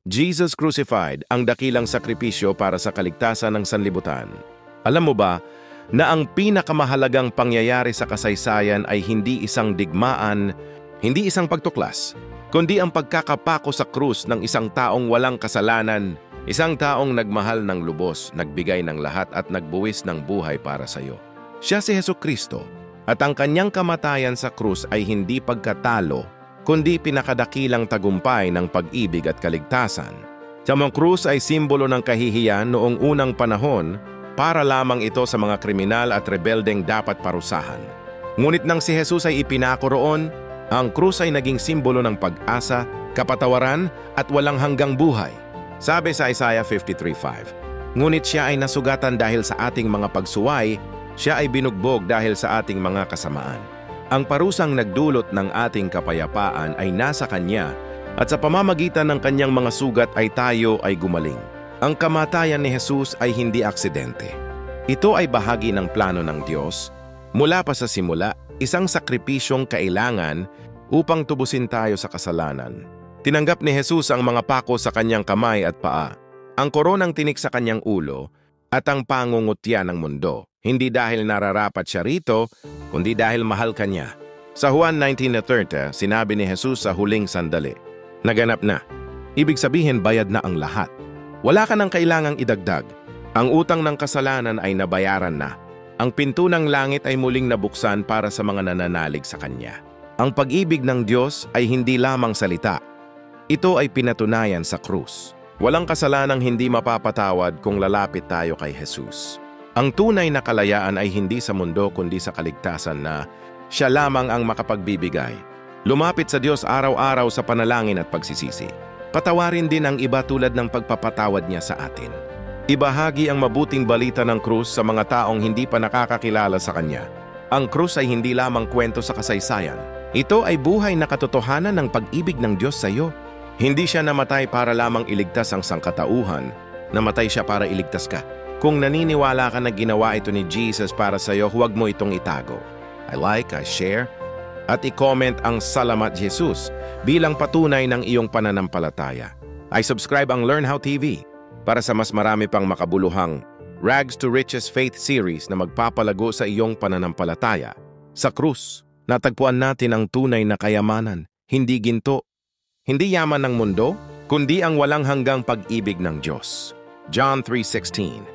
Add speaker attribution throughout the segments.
Speaker 1: Jesus Crucified, ang dakilang sakripisyo para sa kaligtasan ng sanlibutan. Alam mo ba na ang pinakamahalagang pangyayari sa kasaysayan ay hindi isang digmaan, hindi isang pagtuklas, kundi ang pagkakapako sa krus ng isang taong walang kasalanan, isang taong nagmahal ng lubos, nagbigay ng lahat at nagbuwis ng buhay para sa iyo. Siya si Hesukristo, at ang kanyang kamatayan sa krus ay hindi pagkatalo, kundi pinakadakilang tagumpay ng pag-ibig at kaligtasan. Ang krus ay simbolo ng kahihiyan noong unang panahon para lamang ito sa mga kriminal at rebeldeng dapat parusahan. Ngunit nang si Jesus ay ipinako roon, ang krus ay naging simbolo ng pag-asa, kapatawaran at walang hanggang buhay. Sabi sa Isaiah 53:5, "Ngunit siya ay nasugatan dahil sa ating mga pagsuway, siya ay binugbog dahil sa ating mga kasamaan. Ang parusang nagdulot ng ating kapayapaan ay nasa kanya, at sa pamamagitan ng kanyang mga sugat ay tayo ay gumaling." Ang kamatayan ni Jesus ay hindi aksidente. Ito ay bahagi ng plano ng Diyos. Mula pa sa simula, isang sakripisyong kailangan upang tubusin tayo sa kasalanan. Tinanggap ni Jesus ang mga pako sa kanyang kamay at paa, ang koronang tinik sa kanyang ulo, at ang pangungutya ng mundo. Hindi dahil nararapat siya rito, kundi dahil mahal kanya. Sa Juan 19:30, sinabi ni Jesus sa huling sandali, "Naganap na." Ibig sabihin, bayad na ang lahat. Wala ka nang kailangang idagdag. Ang utang ng kasalanan ay nabayaran na. Ang pinto ng langit ay muling nabuksan para sa mga nananalig sa Kanya. Ang pag-ibig ng Diyos ay hindi lamang salita. Ito ay pinatunayan sa krus. Walang kasalanang hindi mapapatawad kung lalapit tayo kay Jesus. Ang tunay na kalayaan ay hindi sa mundo kundi sa kaligtasan na siya lamang ang makapagbibigay. Lumapit sa Diyos araw-araw sa panalangin at pagsisisi. Patawarin din ang iba tulad ng pagpapatawad niya sa atin. Ibahagi ang mabuting balita ng krus sa mga taong hindi pa nakakakilala sa Kanya. Ang krus ay hindi lamang kwento sa kasaysayan. Ito ay buhay na katotohanan ng pag-ibig ng Diyos sa iyo. Hindi siya namatay para lamang iligtas ang sangkatauhan. Namatay siya para iligtas ka. Kung naniniwala ka na ginawa ito ni Jesus para sa iyo, huwag mo itong itago. I share, at i-comment ang Salamat Jesus bilang patunay ng iyong pananampalataya. I-subscribe ang Learn How TV para sa mas marami pang makabuluhang Rags to Riches Faith Series na magpapalago sa iyong pananampalataya. Sa krus, natagpuan natin ang tunay na kayamanan, hindi ginto, hindi yaman ng mundo, kundi ang walang hanggang pag-ibig ng Diyos. John 3:16.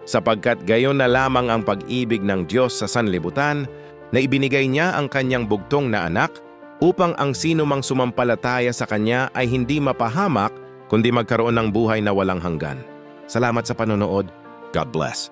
Speaker 1: Sapagkat gayon na lamang ang pag-ibig ng Diyos sa sanlibutan, na ibinigay niya ang kanyang bugtong na anak upang ang sino mang sumampalataya sa kanya ay hindi mapahamak kundi magkaroon ng buhay na walang hanggan. Salamat sa panonood. God bless.